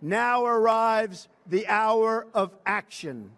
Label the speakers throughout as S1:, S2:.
S1: Now arrives the hour of action.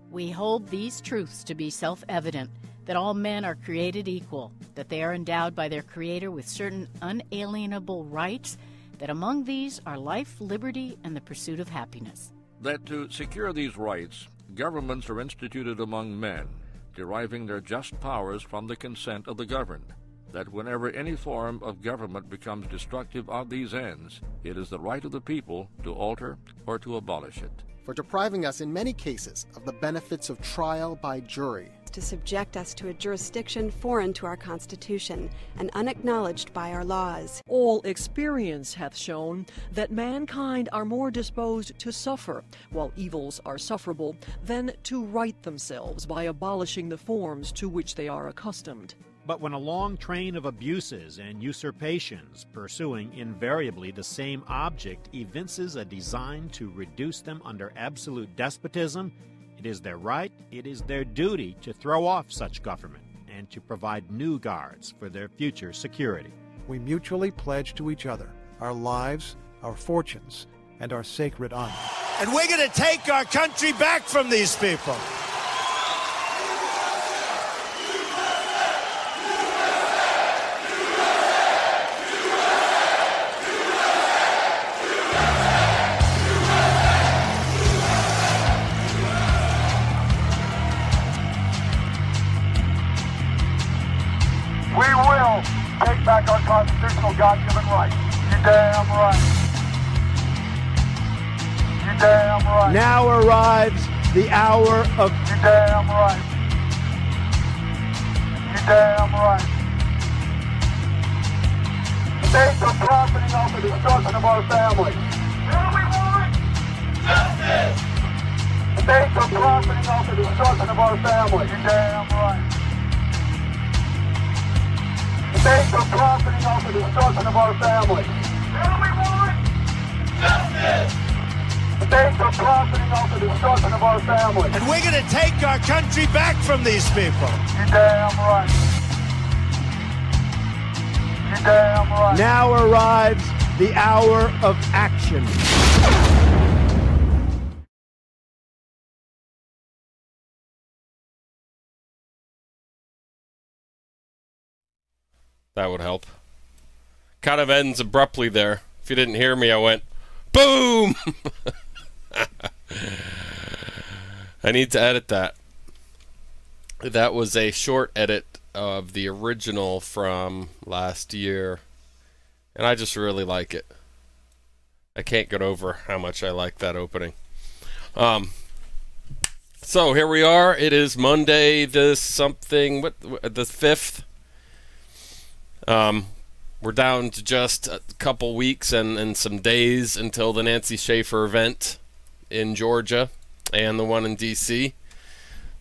S2: We hold these truths to be self-evident, that all men are created equal, that they are endowed by their Creator with certain unalienable rights, that among these are life, liberty, and the pursuit of happiness.
S3: That to secure these rights, governments are instituted among men, deriving their just powers from the consent of the governed. That whenever any form of government becomes destructive of these ends, it is the right of the people to alter or to abolish it.
S4: For depriving us in many cases of the benefits of trial by jury.
S5: To subject us to a jurisdiction foreign to our Constitution and unacknowledged by our laws.
S6: All experience hath shown that mankind are more disposed to suffer, while evils are sufferable, than to right themselves by abolishing the forms to which they are accustomed.
S7: But when a long train of abuses and usurpations, pursuing invariably the same object, evinces a design to reduce them under absolute despotism, it is their right, it is their duty to throw off such government and to provide new guards for their future security.
S8: We mutually pledge to each other our lives, our fortunes, and our sacred honor.
S1: And we're going to take our country back from these people.
S9: We will take back our constitutional God-given rights. You damn right. You damn right.
S1: Now arrives the hour of...
S9: You damn right. You damn right. States are profiting off the destruction of our families. What do we want? Justice! States are profiting off the destruction of our families. You damn right. States are profiting off the destruction of our families. What do we want? Justice! States are profiting off the destruction of our families.
S1: And we're going to take our country back from these people.
S9: You damn right. You damn right.
S1: Now arrives the hour of action.
S10: That would help. Kind of ends abruptly there. If you didn't hear me, I went, boom! I need to edit that. That was a short edit of the original from last year. And I just really like it. I can't get over how much I like that opening. So here we are. It is Monday the 5th. We're down to just a couple weeks and some days until the Nancy Scheafer event in Georgia and the one in DC.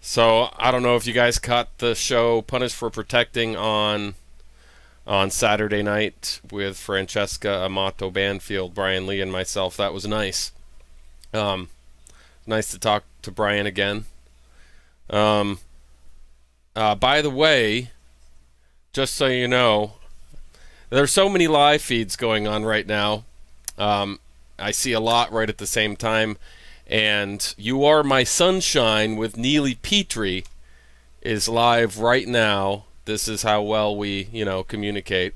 S10: So I don't know if you guys caught the show Punished for Protecting on Saturday night with Francesca Amato Banfield, Brian Lee, and myself. That was nice. Nice to talk to Brian again. By the way, just so you know, there's so many live feeds going on right now. I see a lot right at the same time. And You Are My Sunshine with Neely Petrie is live right now. This is how well we, communicate,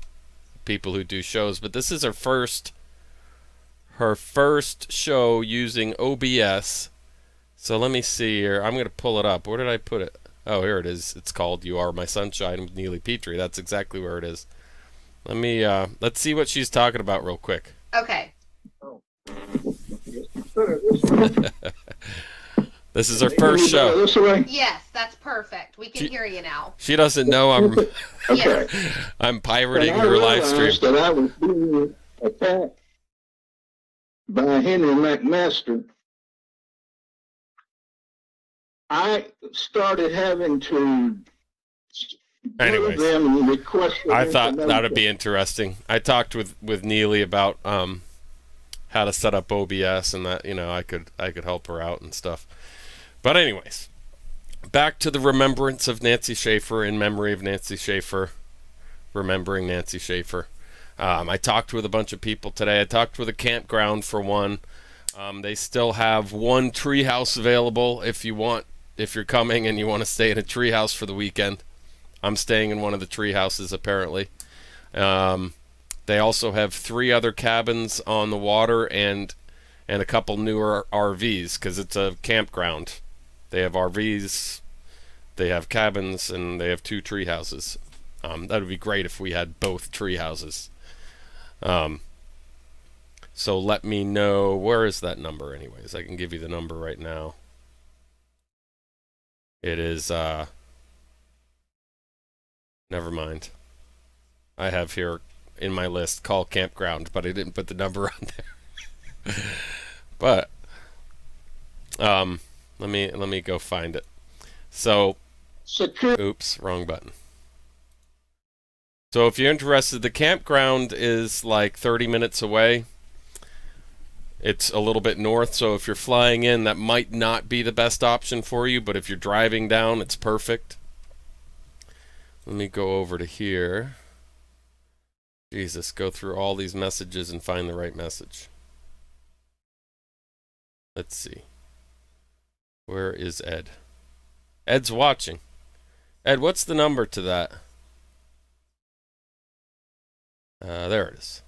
S10: people who do shows. But this is her first show using OBS. So let me see here. I'm going to pull it up. Where did I put it? Oh, here it is. It's called You Are My Sunshine with Neely Petrie. That's exactly where it is. Let's see what she's talking about real quick.
S11: Okay.
S10: This is her first show.
S11: Yes, that's perfect. We can hear you now.
S10: She doesn't know I'm
S11: Yes.
S10: I'm pirating her live stream.
S12: That I was being attacked by Henry McMaster. I started having to
S10: Anyways, I thought that would be interesting. I talked with Neely about how to set up OBS and that I could help her out and stuff. But anyways, back to the remembrance of Nancy Scheafer, in memory of Nancy Scheafer, remembering Nancy Scheafer. I talked with a bunch of people today. I talked with a campground for one. They still have one treehouse available if you're coming and you want to stay in a treehouse for the weekend. I'm staying in one of the treehouses apparently. They also have 3 other cabins on the water and a couple newer RVs because it's a campground. They have RVs, they have cabins, and they have 2 tree houses. That would be great if we had both tree houses. So let me know, where is that number anyways? I can give you the number right now. It is, never mind. I have here in my list, call campground, but I didn't put the number on there. But, let me go find it. So, oops, wrong button. So if you're interested, the campground is like 30 minutes away. It's a little bit north, so if you're flying in, that might not be the best option for you, but if you're driving down, it's perfect. Let me go over to here. Jesus, go through all these messages and find the right message. Let's see. Where is Ed? Ed's watching. Ed, what's the number to that? There it is.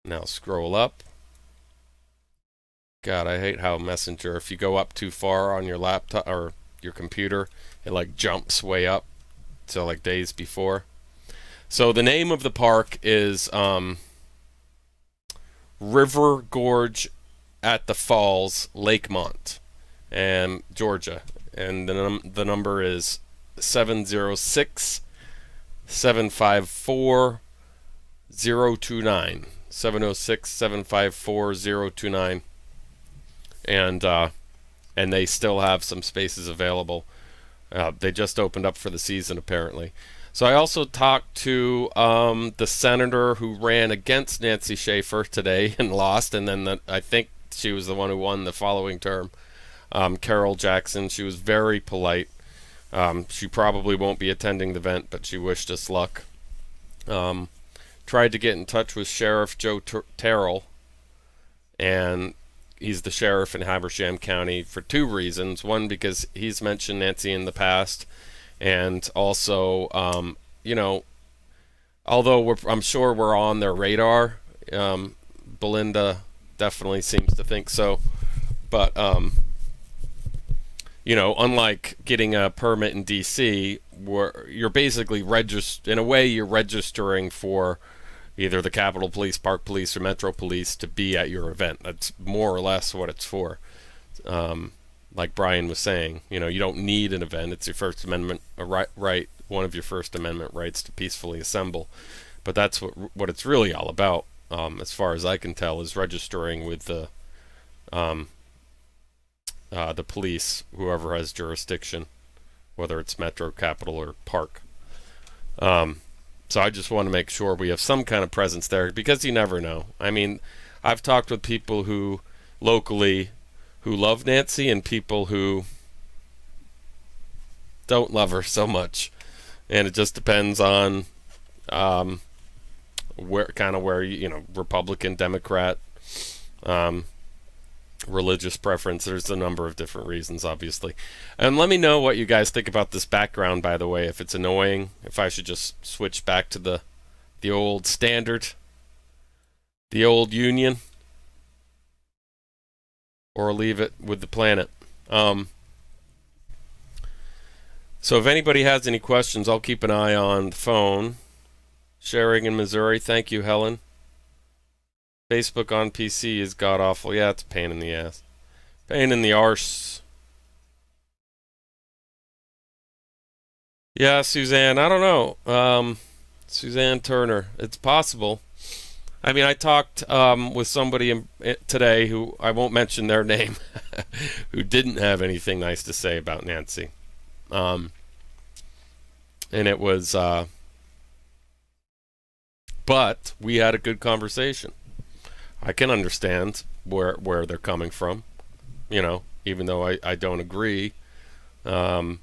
S10: Now scroll up. God, I hate how Messenger, if you go up too far on your laptop or your computer, it like jumps way up to like days before. So the name of the park is River Gorge at the Falls, Lakemont, and Georgia. And the number is 706 754 029. 706-754-029, and they still have some spaces available. They just opened up for the season apparently. So I also talked to the senator who ran against Nancy Scheafer today and lost, and then I think she was the one who won the following term, Carol Jackson. She was very polite. She probably won't be attending the event, but she wished us luck. Tried to get in touch with Sheriff Joe Terrell, and he's the sheriff in Habersham County for 2 reasons. One, because he's mentioned Nancy in the past, and also, you know, although I'm sure we're on their radar, Belinda definitely seems to think so, but, you know, unlike getting a permit in DC, where you're basically in a way you're registering for either the Capitol Police, Park Police, or Metro Police to be at your event. That's more or less what it's for. Like Brian was saying, you know, you don't need an event. It's your First Amendment right, one of your First Amendment rights to peacefully assemble. But that's what it's really all about, as far as I can tell, is registering with the police, whoever has jurisdiction, whether it's Metro, Capitol, or Park. So I just want to make sure we have some kind of presence there, because you never know. I mean, I've talked with people who locally who love Nancy and people who don't love her so much, and it just depends on where you know, Republican, Democrat, religious preference. There's a number of different reasons, obviously. And let me know what you guys think about this background, by the way, if it's annoying, if I should just switch back to the old standard, the old Union, or leave it with the planet. So if anybody has any questions, I'll keep an eye on the phone. Sharing in Missouri, thank you, Helen. Facebook on PC is god-awful. Yeah, it's a pain in the ass. Pain in the arse. Yeah, Suzanne, I don't know. Suzanne Turner, it's possible. I mean, I talked with somebody today who, I won't mention their name, who didn't have anything nice to say about Nancy. And it was, but we had a good conversation. I can understand where they're coming from, you know, even though I don't agree, for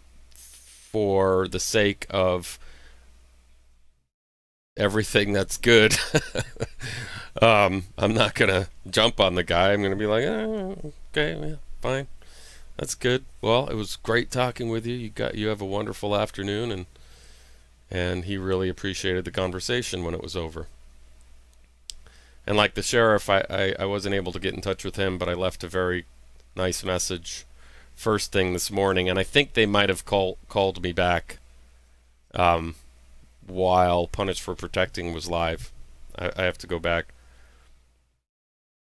S10: the sake of everything that's good. I'm not gonna jump on the guy. I'm gonna be like, oh, okay, yeah, fine, that's good. Well, it was great talking with you. You have a wonderful afternoon, and he really appreciated the conversation when it was over. And like the sheriff, I wasn't able to get in touch with him, but I left a very nice message first thing this morning, and I think they might have called me back while Punished for Protecting was live. I have to go back.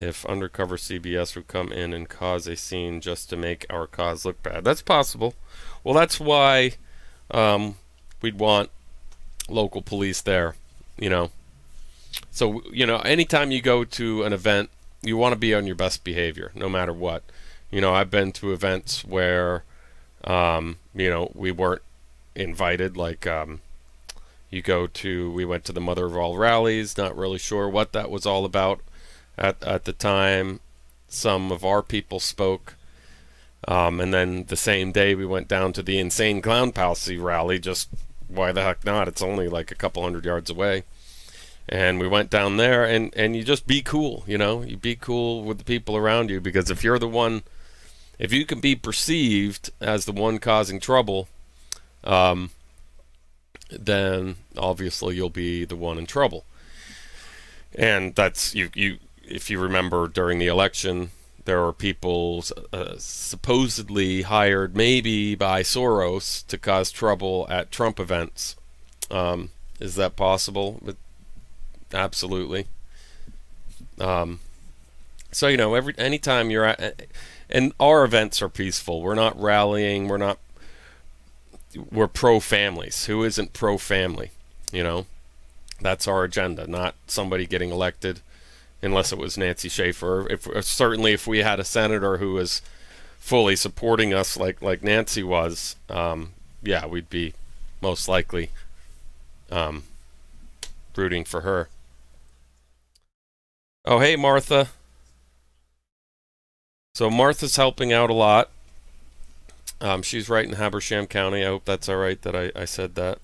S10: If undercover CBS would come in and cause a scene just to make our cause look bad. That's possible. Well, that's why we'd want local police there, you know. So, you know, anytime you go to an event, you want to be on your best behavior, no matter what. You know, I've been to events where, you know, we weren't invited, like, we went to the Mother of All Rallies, not really sure what that was all about at the time. Some of our people spoke, and then the same day we went down to the Insane Clown Posse rally, just why the heck not? It's only like a couple hundred yards away. And we went down there, and you just be cool, you know? You be cool with the people around you, because if you're the one, if you can be perceived as the one causing trouble, then obviously you'll be the one in trouble. And that's, if you remember during the election, there were people supposedly hired maybe by Soros to cause trouble at Trump events. Is that possible? Absolutely. So, you know, anytime you're at, and our events are peaceful. We're not rallying. We're pro-families. Who isn't pro-family? You know, that's our agenda, not somebody getting elected, unless it was Nancy Scheafer. Certainly if we had a senator who was fully supporting us like Nancy was, yeah, we'd be most likely rooting for her. Oh, hey, Martha. So Martha's helping out a lot. She's right in Habersham County. I hope that's all right that I said that.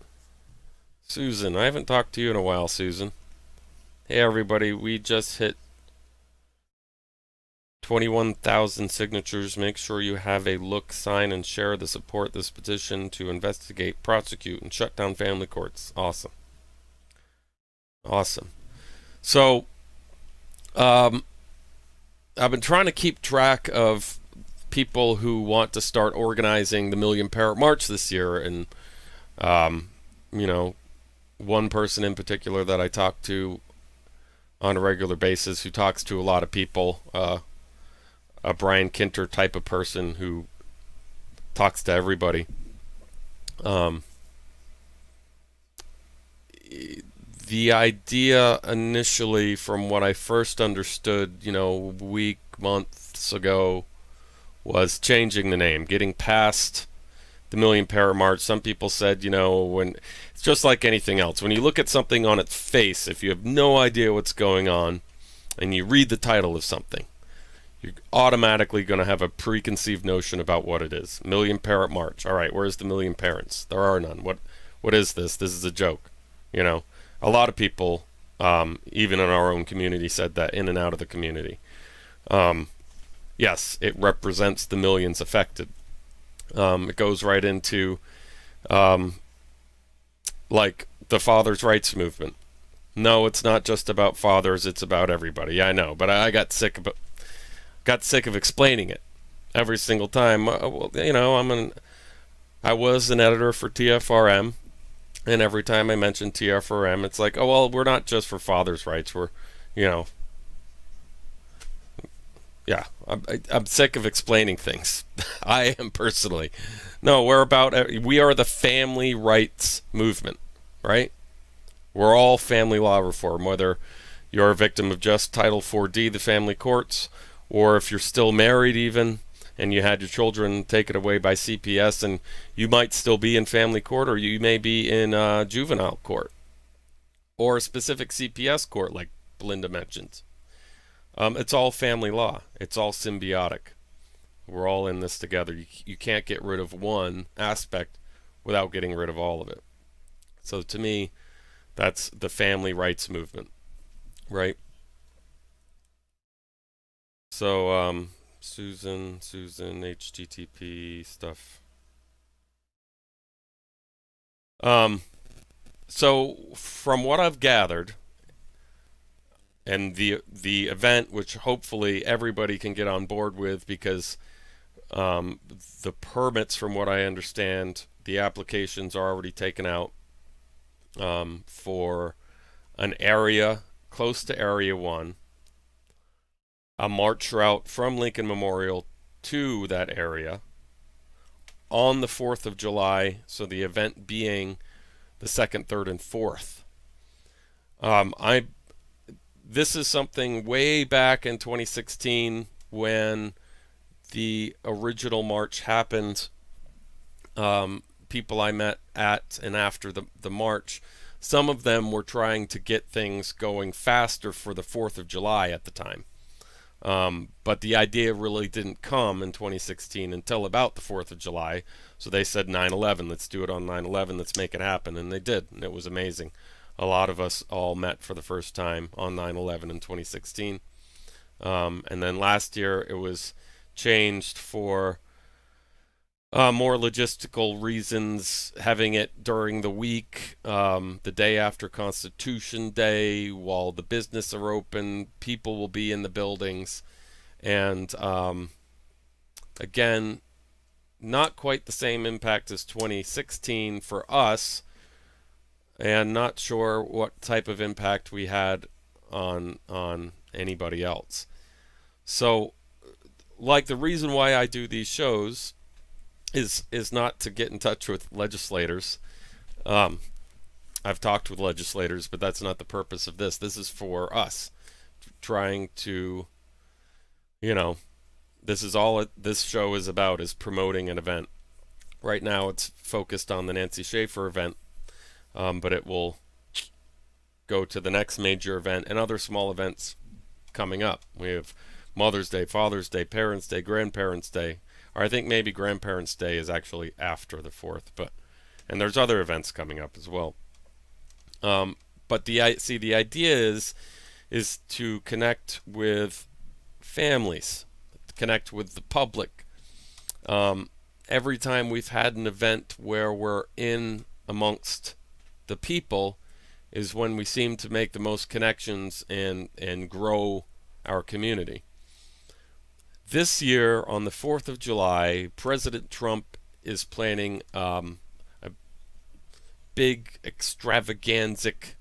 S10: Susan, I haven't talked to you in a while, Susan. Hey, everybody, we just hit 21,000 signatures. Make sure you have a look, sign, and share to support this petition to investigate, prosecute, and shut down family courts. Awesome. Awesome. So, I've been trying to keep track of people who want to start organizing the Million Parrot March this year, and you know, one person in particular that I talk to on a regular basis, who talks to a lot of people, a Brian Kinter type of person who talks to everybody. The idea initially, from what I first understood, you know, months ago, was changing the name, getting past the Million Parrot March. Some people said, you know, when it's just like anything else. When you look at something on its face, if you have no idea what's going on, and you read the title of something, you're automatically going to have a preconceived notion about what it is. Million Parrot March. All right, where's the million parents? There are none. What is this? This is a joke. You know, a lot of people, even in our own community, said that, in and out of the community. Yes, it represents the millions affected. It goes right into like the fathers' rights movement. No, it's not just about fathers, it's about everybody. Yeah, I know, but I got sick of explaining it every single time. Well, you know, I was an editor for TFRM, and every time I mention TFRM, it's like, oh well, we're not just for fathers' rights. We're, you know, yeah, I'm sick of explaining things. I am personally. No, we are the family rights movement, right? We're all family law reform, whether you're a victim of just Title 4D, the family courts, or if you're still married even, and you had your children taken away by CPS, and you might still be in family court, or you may be in juvenile court, or a specific CPS court, like Belinda mentioned. It's all family law. It's all symbiotic. We're all in this together. You can't get rid of one aspect without getting rid of all of it. So to me, That's the family rights movement, right? So, Susan, HTTP stuff. So from what I've gathered, and the event, which hopefully everybody can get on board with, because the permits, from what I understand, the applications are already taken out for an area close to Area 1, a march route from Lincoln Memorial to that area on the 4th of July, so the event being the 2nd, 3rd, and 4th. This is something way back in 2016 when the original march happened. People I met at and after the march, some of them were trying to get things going faster for the 4th of July at the time. But the idea really didn't come in 2016 until about the 4th of July. So they said 9/11, let's do it on 9/11, let's make it happen. And they did, and it was amazing. A lot of us all met for the first time on 9/11 in 2016. And then last year it was changed for more logistical reasons, having it during the week, the day after Constitution Day, while the business are open, people will be in the buildings. And again, not quite the same impact as 2016 for us, and not sure what type of impact we had on anybody else. So, like, the reason why I do these shows is not to get in touch with legislators. I've talked with legislators, but that's not the purpose of this. This is for us, trying to, this is all this show is about, is promoting an event. Right now it's focused on the Nancy Scheafer event, but it will go to the next major event and other small events coming up. We have Mother's Day, Father's Day, Parents' Day, Grandparents' Day. Or I think maybe Grandparents' Day is actually after the 4th, and there's other events coming up as well. But the idea is to connect with families, connect with the public. Every time we've had an event where we're in amongst the people is when we seem to make the most connections and grow our community. This year, on the 4th of July, President Trump is planning a big extravaganzic,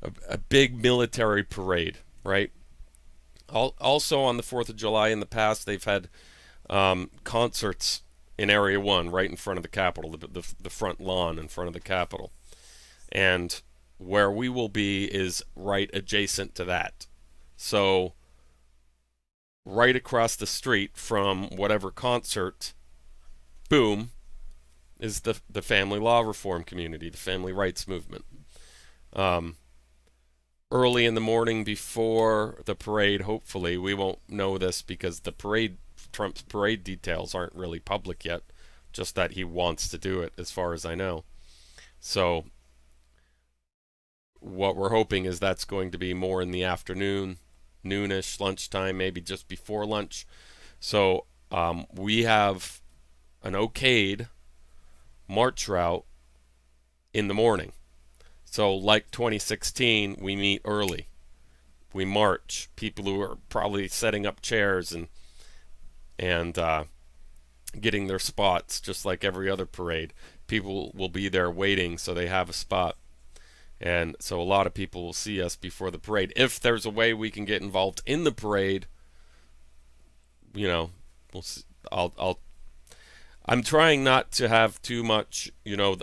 S10: a big military parade, right? Also on the 4th of July in the past, they've had concerts in Area 1 right in front of the Capitol, the front lawn in front of the Capitol. And where we will be is right adjacent to that. So right across the street from whatever concert, boom, is the family law reform community, the family rights movement. Early in the morning before the parade, hopefully, we won't know this because the parade, Trump's parade details aren't really public yet, just that he wants to do it as far as I know. So what we're hoping is that's going to be more in the afternoon, noonish, lunchtime, maybe just before lunch. So we have an okayed march route in the morning. So like 2016, we meet early. We march. People who are probably setting up chairs and getting their spots, just like every other parade. People will be there waiting so they have a spot. And so a lot of people will see us before the parade. If there's a way we can get involved in the parade, we'll see. I'm trying not to have too much,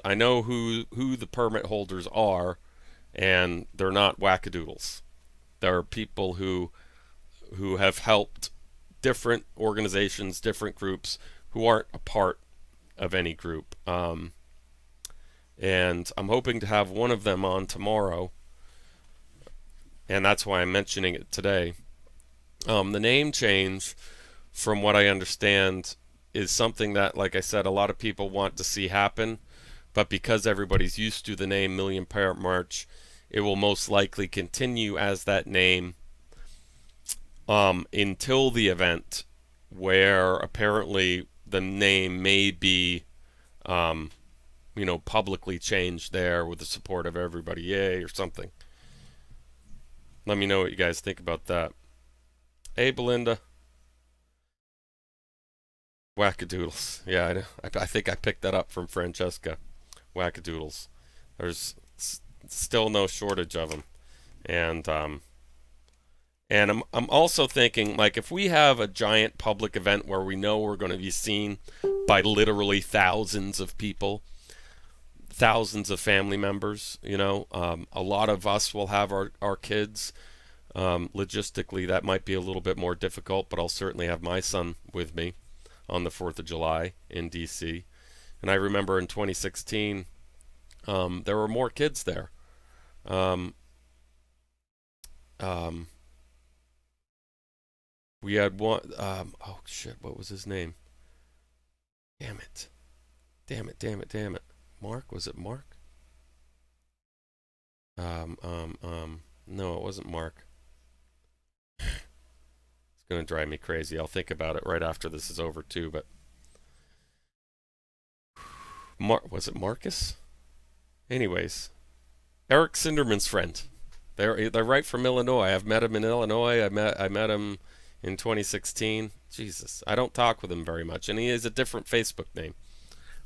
S10: I know who the permit holders are, and they're not wackadoodles. There are people who have helped different organizations, different groups, who aren't a part of any group. And I'm hoping to have one of them on tomorrow, and that's why I'm mentioning it today. The name change, from what I understand, is something that, like I said, a lot of people want to see happen, but because everybody's used to the name Million Parrot March, it will most likely continue as that name until the event, where apparently the name may be publicly changed there with the support of everybody, yay, or something. Let me know what you guys think about that. Hey, Belinda. Wackadoodles. Yeah, I think I picked that up from Francesca. Wackadoodles. There's still no shortage of them. And I'm also thinking, like, if we have a giant public event where we know we're going to be seen by literally thousands of people, thousands of family members, a lot of us will have our kids. Logistically, that might be a little bit more difficult, but I'll certainly have my son with me on the 4th of July in D.C. And I remember in 2016, there were more kids there. We had one, oh shit, what was his name? Damn it. Mark? Was it Mark? No, it wasn't Mark. It's gonna drive me crazy. I'll think about it right after this is over too, but was it Marcus? Anyways, Eric Sinderman's friend. They're right from Illinois. I've met him in Illinois. I met him in 2016. Jesus, I don't talk with him very much, and he has a different Facebook name,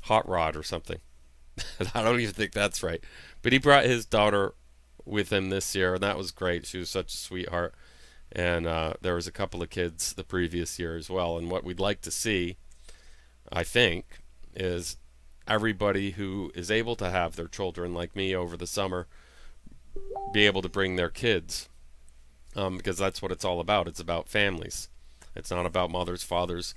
S10: Hot Rod or something. I don't even think that's right. But he brought his daughter with him this year, and that was great. She was such a sweetheart. And there was a couple of kids the previous year as well. And what we'd like to see, I think, is everybody who is able to have their children, like me, over the summer, be able to bring their kids, because that's what it's all about. It's about families. It's not about mothers, fathers.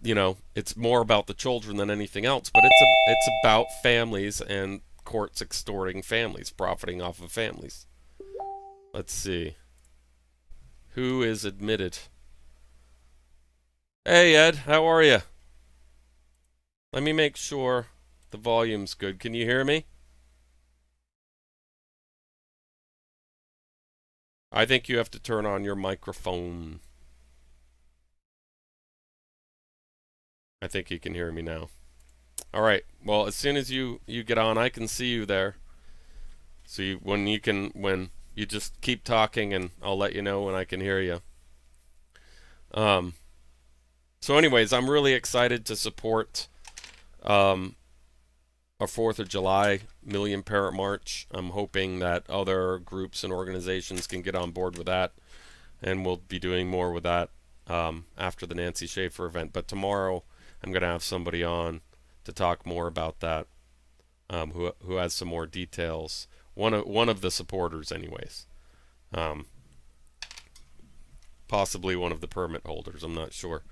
S10: It's more about the children than anything else, but it's about families and courts extorting families, profiting off of families. Let's see. Who is admitted? Hey, Ed, how are you? Let me make sure the volume's good. Can you hear me? I think you have to turn on your microphone. I think you can hear me now. All right. Well, as soon as you get on, I can see you there. So when you just keep talking, and I'll let you know when I can hear you. So anyways, I'm really excited to support a 4th of July Million Parrot March. I'm hoping that other groups and organizations can get on board with that, and we'll be doing more with that after the Nancy Scheafer event. But tomorrow I'm going to have somebody on to talk more about that, who has some more details. One of the supporters, anyways. Possibly one of the permit holders. I'm not sure.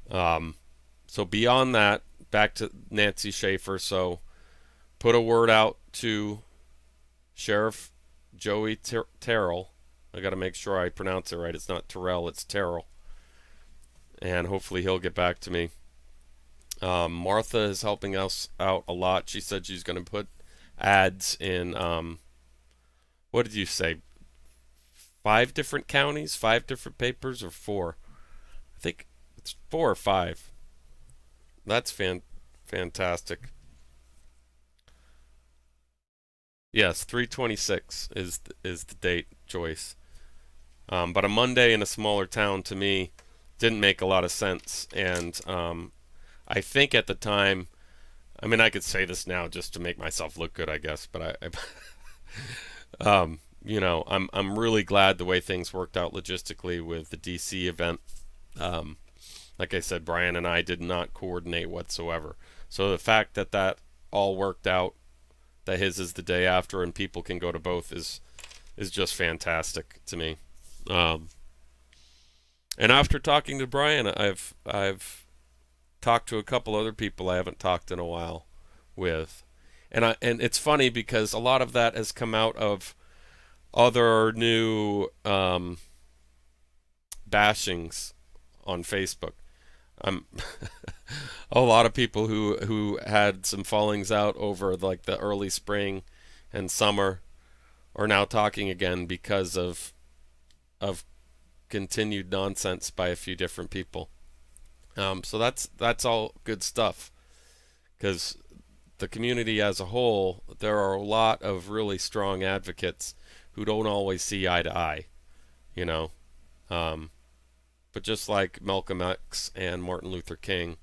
S10: So beyond that, back to Nancy Scheafer. So put a word out to Sheriff Joey Terrell. I got to make sure I pronounce it right. It's not Terrell, it's Terrell. And hopefully he'll get back to me. Martha is helping us out a lot. She said she's going to put ads in, what did you say? 5 different counties, 5 different papers, or 4? I think it's 4 or 5. That's fantastic. Yes, 3/26 is the date, Joyce. But a Monday in a smaller town to me didn't make a lot of sense, and I think at the time, I mean, I could say this now just to make myself look good, I guess, but I'm really glad the way things worked out logistically with the DC event. Like I said, Brian and I did not coordinate whatsoever. So the fact that that all worked out, that his is the day after and people can go to both, is just fantastic to me. And after talking to Brian, I've talked to a couple other people I haven't talked in a while with, and it's funny because a lot of that has come out of other new bashings on Facebook. a lot of people who had some fallings out over like the early spring and summer are now talking again because of continued nonsense by a few different people. So that's all good stuff, because the community as a whole, there are a lot of really strong advocates who don't always see eye to eye, you know. But just like Malcolm X and Martin Luther King,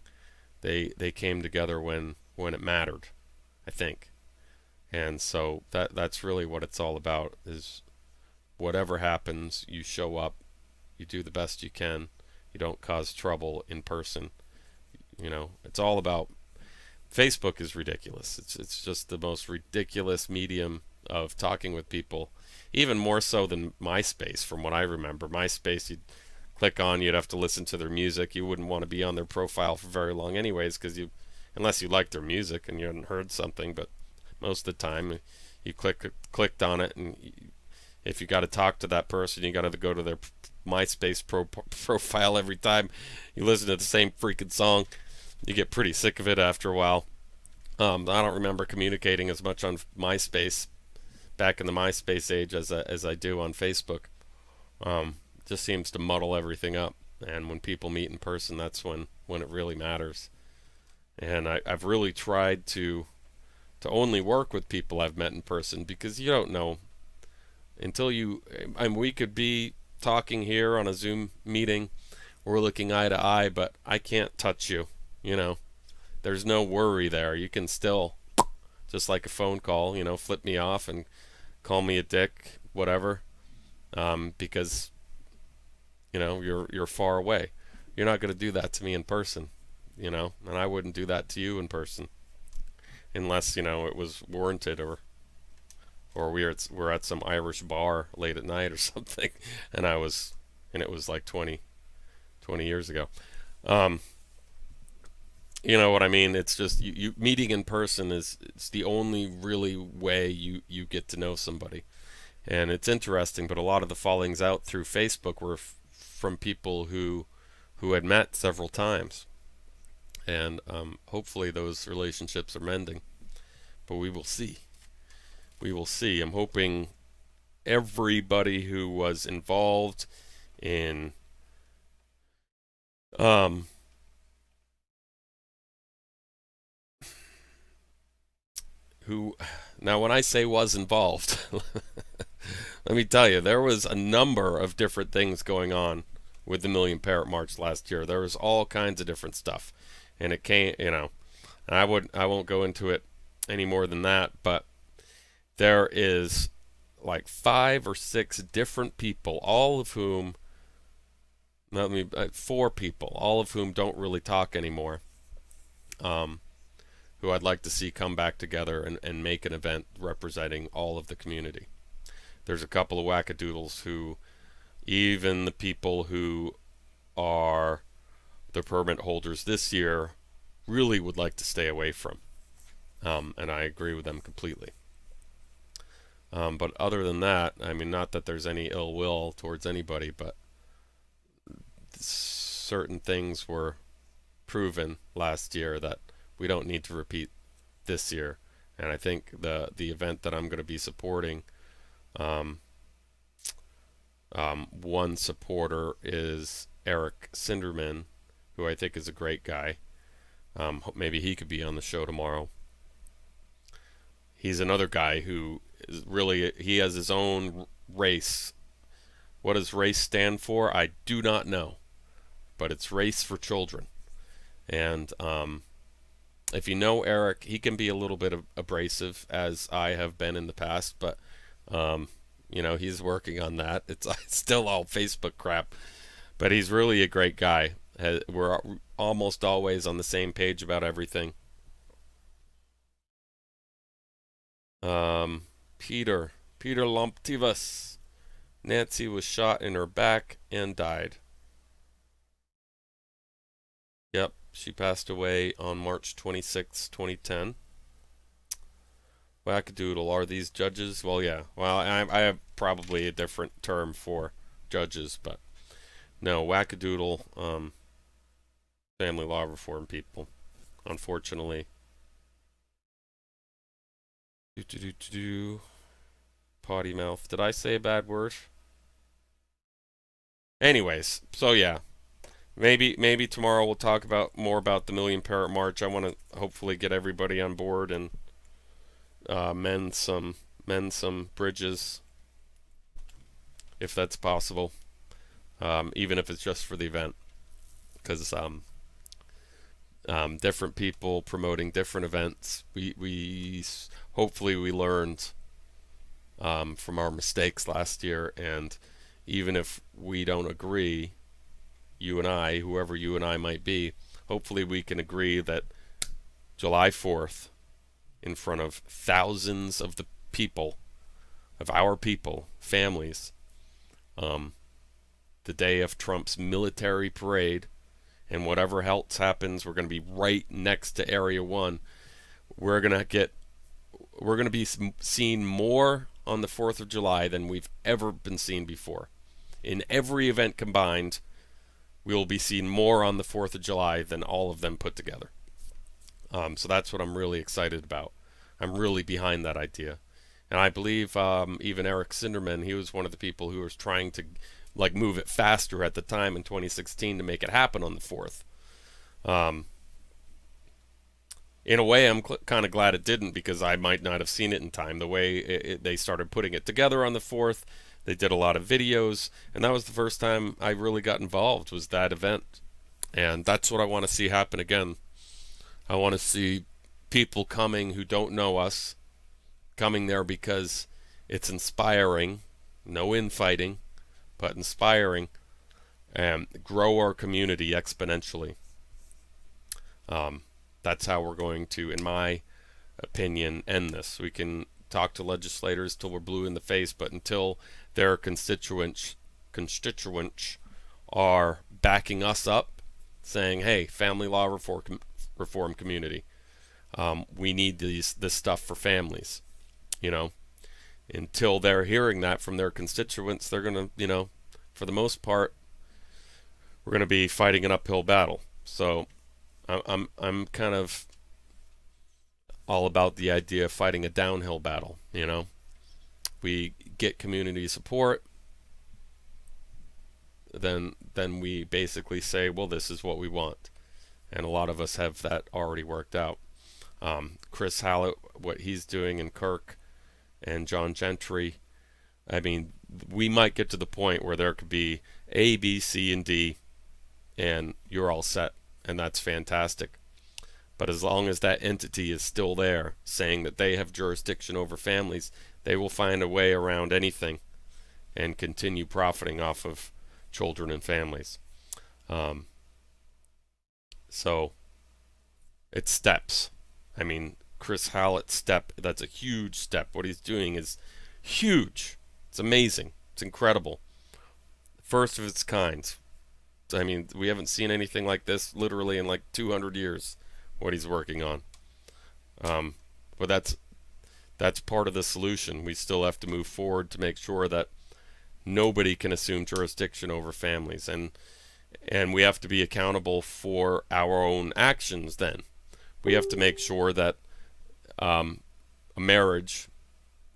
S10: they came together when it mattered, I think. And so that's really what it's all about, is whatever happens, you show up, you do the best you can, you don't cause trouble in person. You know, it's all about, Facebook is ridiculous. It's just the most ridiculous medium of talking with people, even more so than MySpace from what I remember. MySpace, you'd click on, you'd have to listen to their music. You wouldn't want to be on their profile for very long anyways, because unless you liked their music and you hadn't heard something, but most of the time you clicked on it, and if you got to talk to that person, you got to go to their MySpace profile every time you listen to the same freaking song. You get pretty sick of it after a while. I don't remember communicating as much on MySpace back in the MySpace age as I do on Facebook. Just seems to muddle everything up, and when people meet in person, that's when it really matters. And I've really tried to only work with people I've met in person, because you don't know until we could be talking here on a Zoom meeting, we're looking eye to eye, but I can't touch you, you know. There's no worry there. You can still, just like a phone call, you know, flip me off and call me a dick, whatever, because, you know, you're far away. You're not going to do that to me in person, you know, and I wouldn't do that to you in person unless, you know, it was warranted, or we're at some Irish bar late at night or something, and it was like 20 years ago. You know what I mean? It's just you meeting in person it's the only really way you get to know somebody, and it's interesting. But a lot of the fallings out through Facebook were from people who had met several times, and hopefully those relationships are mending. But we will see. We will see. I'm hoping everybody who was involved in now when I say was involved, let me tell you, there was a number of different things going on with the Million Parrot March last year. There was all kinds of different stuff, and it came, you know, I won't go into it any more than that, but there is like 5 or 6 different people, all of whom, 4 people, all of whom don't really talk anymore, who I'd like to see come back together and make an event representing all of the community. There's a couple of wackadoodles who, even the people who are the permit holders this year, really would like to stay away from. And I agree with them completely. But other than that, I mean, not that there's any ill will towards anybody, but certain things were proven last year that we don't need to repeat this year. And I think the event that I'm going to be supporting, one supporter is Eric Sinderman, who I think is a great guy. Maybe he could be on the show tomorrow. He's another guy who is really, he has his own race. What does race stand for? I do not know, but it's Race for Children. And if you know Eric, he can be a little bit abrasive, as I have been in the past, but you know, he's working on that. It's still all Facebook crap, but he's really a great guy. We're almost always on the same page about everything. Peter Lomptivus. Nancy was shot in her back and died. Yep, she passed away on March 26, 2010. Wackadoodle, are these judges? Well, yeah. Well, I have probably a different term for judges, but no, wackadoodle. family law reform people, unfortunately. Potty mouth. Did I say a bad word? Anyways, so yeah. Maybe tomorrow we'll talk about more about the Million Parrot March. I want to hopefully get everybody on board and mend some bridges, if that's possible. Even if it's just for the event, because different people promoting different events. We hopefully we learned from our mistakes last year, and even if we don't agree, you and I, whoever you and I might be, hopefully we can agree that July 4th, in front of thousands of the people, of our people, families, the day of Trump's military parade, and whatever else happens, we're going to be right next to Area 1. We're going to be seen more on the 4th of July than we've ever been seen before. In every event combined, we will be seen more on the 4th of July than all of them put together. So that's what I'm really excited about. I'm really behind that idea. And I believe even Eric Sinderman, he was one of the people who was trying to move it faster at the time in 2016 to make it happen on the 4th. In a way, I'm kind of glad it didn't, because I might not have seen it in time. The way they started putting it together on the 4th, they did a lot of videos, and that was the first time I really got involved, was that event. And that's what I want to see happen again. I want to see people coming who don't know us, coming there because it's inspiring, no infighting, but inspiring, and grow our community exponentially. That's how we're going to, in my opinion, end this. We can talk to legislators till we're blue in the face, but until their constituents are backing us up, saying, hey, family law reform community, we need this stuff for families, until they're hearing that from their constituents, they're going to, for the most part, we're going to be fighting an uphill battle. So I'm kind of all about the idea of fighting a downhill battle. We get community support, then we basically say, well, this is what we want, and a lot of us have that already worked out. Chris Hallett, what he's doing in Kirk, and John Gentry, I mean, we might get to the point where there could be A, B, C, and D, and you're all set, and that's fantastic. But as long as that entity is still there, saying that they have jurisdiction over families, they will find a way around anything and continue profiting off of children and families. So it's steps. I mean, Chris Hallett's step, that's a huge step. What he's doing is huge. It's amazing. It's incredible. First of its kind. I mean, we haven't seen anything like this literally in 200 years, what he's working on. But that's part of the solution. We still have to move forward to make sure that nobody can assume jurisdiction over families, and we have to be accountable for our own actions then. We have to make sure that a marriage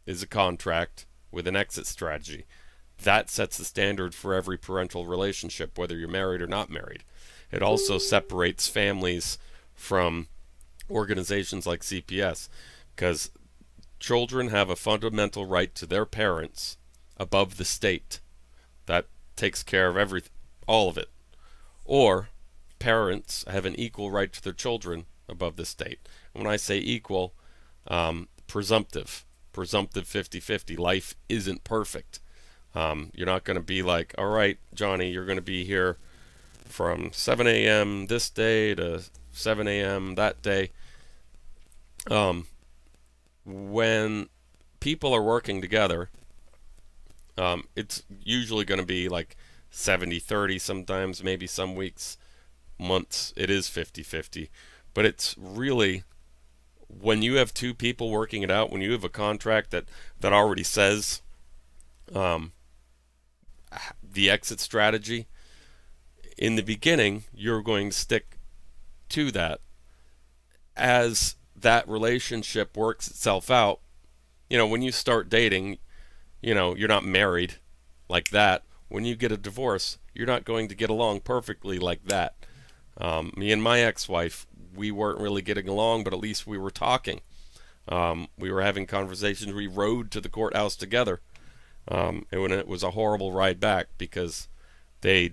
S10: is a contract with an exit strategy. That sets the standard for every parental relationship, whether you're married or not married. It also separates families from organizations like CPS, because children have a fundamental right to their parents above the state. That takes care of everything, all of it. Or parents have an equal right to their children above the state. And when I say equal, presumptive 50-50. Life isn't perfect. You're not going to be like, all right, Johnny, you're going to be here from 7 a.m. this day to 7 a.m. that day. When people are working together, it's usually going to be 70-30 sometimes, maybe some weeks, months, it is 50-50. But it's really, when you have two people working it out, when you have a contract that already says the exit strategy, in the beginning, you're going to stick to that, as that relationship works itself out, when you start dating, you're not married like that. When you get a divorce, you're not going to get along perfectly like that. Me and my ex-wife, we weren't really getting along, but at least we were talking. We were having conversations. We rode to the courthouse together. And it was a horrible ride back because they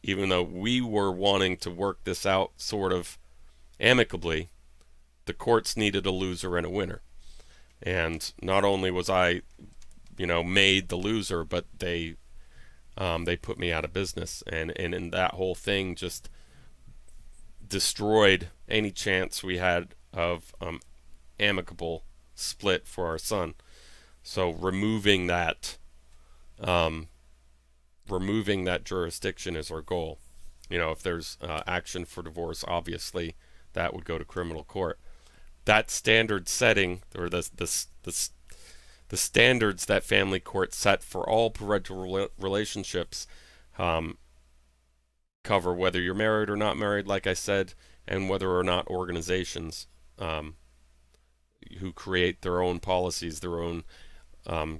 S10: even though we were wanting to work this out sort of amicably, the courts needed a loser and a winner. And not only was I, made the loser, but they put me out of business, and that whole thing just destroyed any chance we had of amicable split for our son. So removing that jurisdiction is our goal. If there's action for divorce, obviously that would go to criminal court. That standard setting, or the standards that family court set for all parental relationships, cover whether you're married or not married, like I said, and whether or not organizations who create their own policies, their own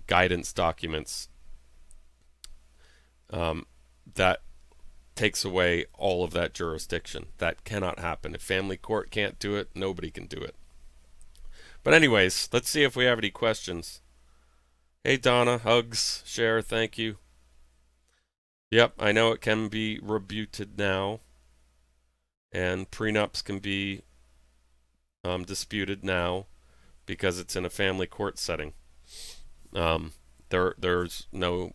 S10: guidance documents, that takes away all of that jurisdiction. That cannot happen. If family court can't do it, nobody can do it. But anyways, let's see if we have any questions. Hey Donna, hugs, share, thank you. Yep, I know it can be rebuted now, and prenups can be disputed now because it's in a family court setting. There is no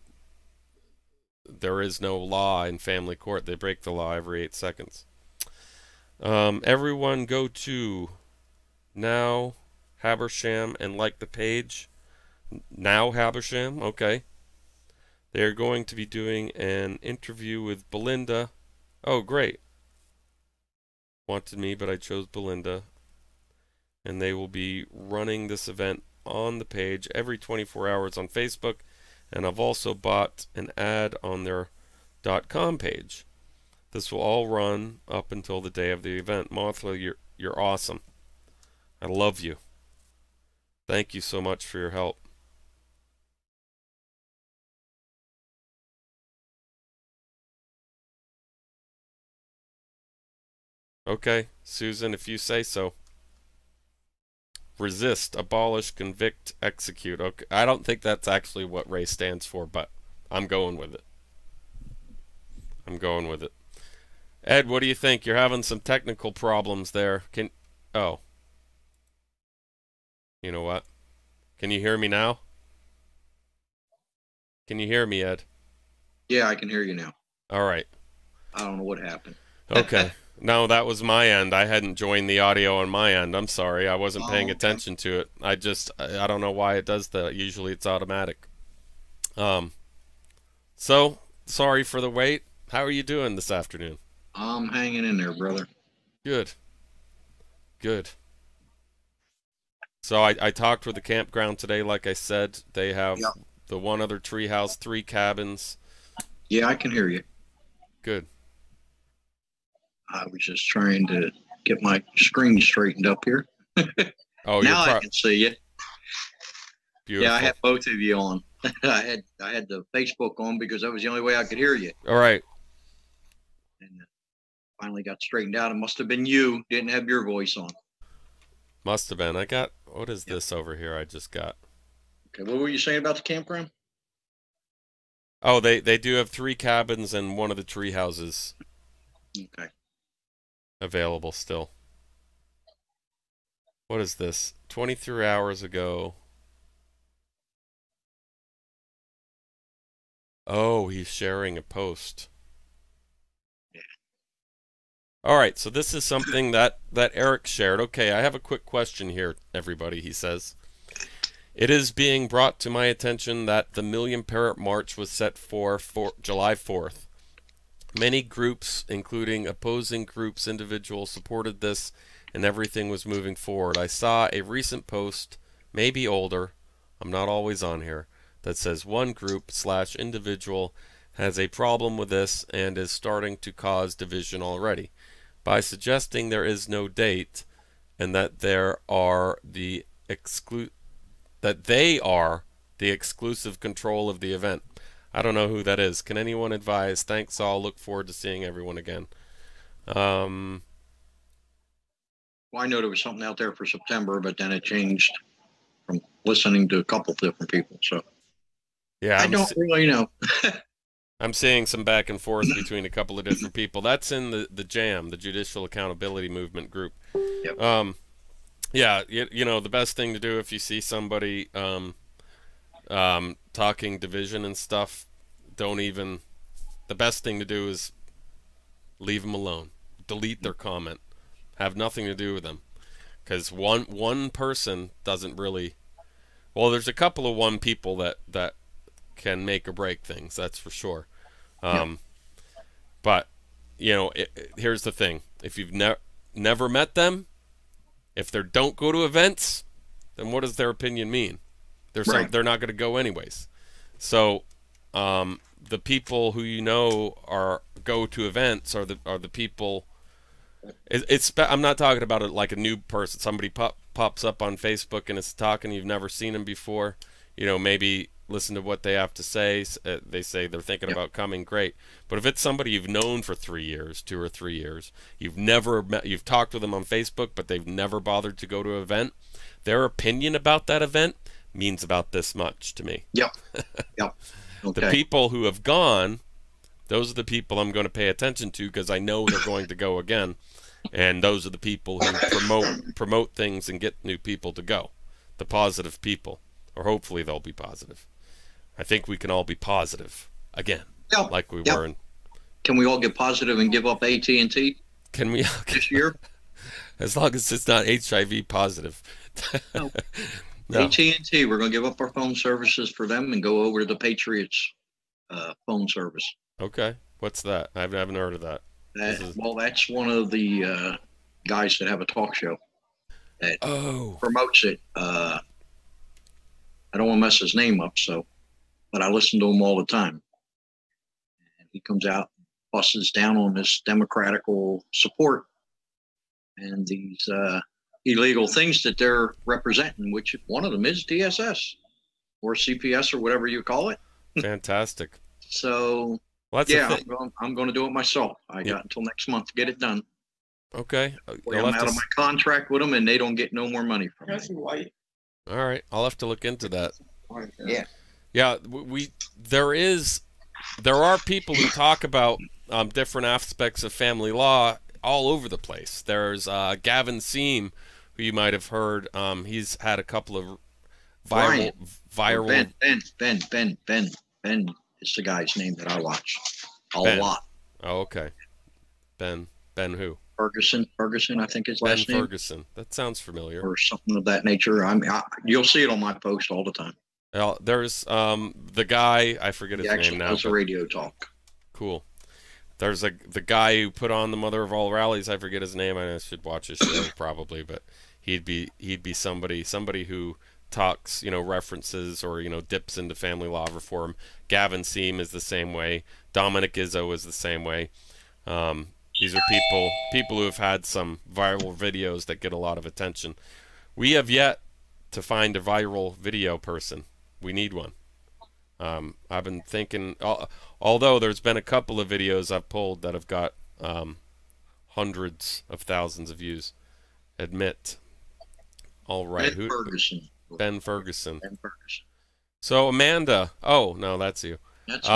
S10: law in family court. They break the law every 8 seconds. Everyone go to Now Habersham and like the page. Now Habersham, okay. They're going to be doing an interview with Belinda. Oh, great. Wanted me, but I chose Belinda. And they will be running this event on the page every 24 hours on Facebook. And I've also bought an ad on their .com page. This will all run up until the day of the event. Martha, you're awesome. I love you. Thank you so much for your help. Okay, Susan, if you say so. Resist, abolish, convict, execute. Okay, I don't think that's actually what RACE stands for, but I'm going with it. I'm going with it. Ed, what do you think? You're having some technical problems there. Oh. You know what? Can you hear me now? Can you hear me, Ed?
S13: Yeah, I can hear you now.
S10: All right.
S13: I don't know what happened.
S10: Okay. No, that was my end. I hadn't joined the audio on my end. I'm sorry. I wasn't paying attention to it. I don't know why it does that. Usually it's automatic. So, sorry for the wait. How are you doing this afternoon?
S13: I'm hanging in there, brother.
S10: Good. Good. So I talked with the campground today, like I said. They have the one other tree house, 3 cabins.
S13: Yeah, I can hear you.
S10: Good.
S13: I was just trying to get my screen straightened up here.
S10: Oh,
S13: now I can see you.
S10: Beautiful.
S13: Yeah, I had both of you on. I had the Facebook on because that was the only way I could hear you.
S10: All right.
S13: And finally got straightened out. It must have been you. Didn't have your voice on.
S10: Must have been. I got, what is this over here I just got?
S13: Okay, what were you saying about the campground?
S10: Oh, they do have 3 cabins and one of the tree houses.
S13: Okay.
S10: Available still. What is this? 23 hours ago. Oh, he's sharing a post.
S13: Yeah.
S10: All right, so this is something that Eric shared. Okay, I have a quick question here, everybody, he says. It is being brought to my attention that the Million Parrot March was set for July 4th. Many groups, including opposing groups, individuals, supported this, and everything was moving forward. I saw a recent post, maybe older, I'm not always on here, that says one group / individual has a problem with this and is starting to cause division already. by suggesting there is no date and that they are the exclusive control of the event. I don't know who that is. Can anyone advise? Thanks all. Look forward to seeing everyone again.
S13: Well, I know there was something out there for September, but then it changed from listening to a couple different people. So
S10: yeah,
S13: I don't really know.
S10: I'm seeing some back and forth between a couple of different people. That's in the JAM, the Judicial Accountability Movement group.
S13: Yep.
S10: Yeah, you know, the best thing to do if you see somebody talking division and stuff, the best thing to do is leave them alone. Delete their comment. Have nothing to do with them. Because one person doesn't really... Well, there's a couple of one people that can make or break things, that's for sure. But, you know, here's the thing. If you've never met them, if they don't go to events, then what does their opinion mean? They're not going to go anyways. So the people who you know go to events are the people. I'm not talking about it like a new person. Somebody pops up on Facebook and is talking. You've never seen them before. You know, maybe listen to what they have to say. They say they're thinking about coming. Great. But if it's somebody you've known for 3 years, 2 or 3 years, you've never met, you've talked with them on Facebook, but they've never bothered to go to an event, their opinion about that event means about this much to me.
S13: Yep. Yep. Okay.
S10: The people who have gone, those are the people I'm going to pay attention to because I know they're going to go again. And those are the people who promote things and get new people to go. The positive people. Or hopefully they'll be positive. I think we can all be positive again, like we were.
S13: Can we all get positive and give up AT&T?
S10: Can we?
S13: This year?
S10: As long as it's not HIV positive.
S13: No.
S10: No.
S13: AT&T, we're going to give up our phone services for them and go over to the Patriots phone service.
S10: Okay. What's that? I haven't heard of that.
S13: Well, that's one of the guys that have a talk show that promotes it. I don't want to mess his name up, but I listen to him all the time. And he comes out, busts down on this democratical support and these illegal things that they're representing, which one of them is DSS or CPS or whatever you call it.
S10: Fantastic.
S13: So,
S10: well,
S13: I'm going to do it myself. I got until next month to get it done.
S10: Okay.
S13: I'm out of my contract with them, and they don't get no more money from me.
S10: All right. I'll have to look into that.
S13: Yeah.
S10: Yeah. There are people who talk about different aspects of family law all over the place. There's Gavin Seam, who you might have heard. He's had a couple of viral.
S13: Ben is the guy's name that I watch a lot.
S10: Oh, okay. Ben who?
S13: Ferguson, I think his last name.
S10: Ben Ferguson. That sounds familiar.
S13: Or something of that nature. You'll see it on my post all the time.
S10: Well, there's the guy, I forget his name now.
S13: Does a radio talk.
S10: Cool. There's the guy who put on the Mother of All Rallies. I forget his name. I should watch his show probably, but he'd be somebody who talks, references or dips into family law reform. Gavin Seam is the same way. Dominic Izzo is the same way. These are people who have had some viral videos that get a lot of attention. We have yet to find a viral video person. We need one. I've been thinking, although there's been a couple of videos I've pulled that have got hundreds of thousands of views. Admit. All right. Ben Ferguson. So Amanda. Oh no, that's you.
S13: That's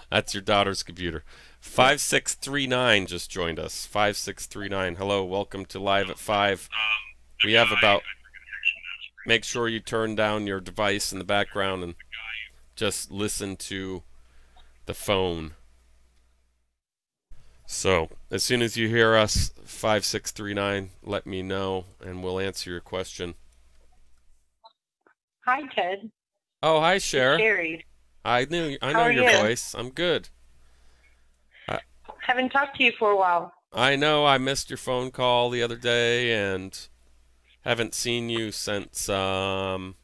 S10: That's your daughter's computer. 5639 just joined us. 5639. Hello, welcome to Live at 5. We have about. Make sure you turn down your device in the background and just listen to the phone. So, as soon as you hear us, 5639, let me know and we'll answer your question.
S14: Hi, Ted.
S10: Oh, hi, Cher.
S14: Sherry.
S10: I know your voice. I'm good.
S14: Haven't talked to you for a while.
S10: I know. I missed your phone call the other day and haven't seen you since when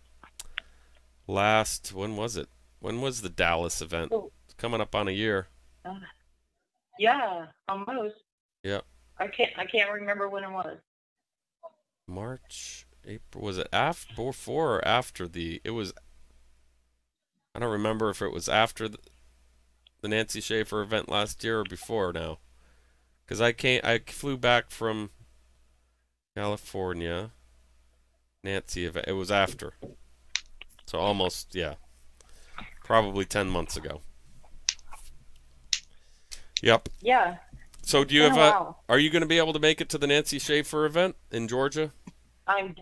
S10: was it? When was the Dallas event? It's coming up on a year.
S14: Yeah, almost.
S10: Yep.
S14: I can't remember when it was.
S10: March, April. Was it after, before or after the? It was. I don't remember if it was after the Nancy Scheafer event last year or before now. Because I flew back from California. Nancy event. It was after. So almost, yeah. Probably 10 months ago. Yep.
S14: Yeah.
S10: So do you have are you going to be able to make it to the Nancy Scheafer event in Georgia?
S14: I'm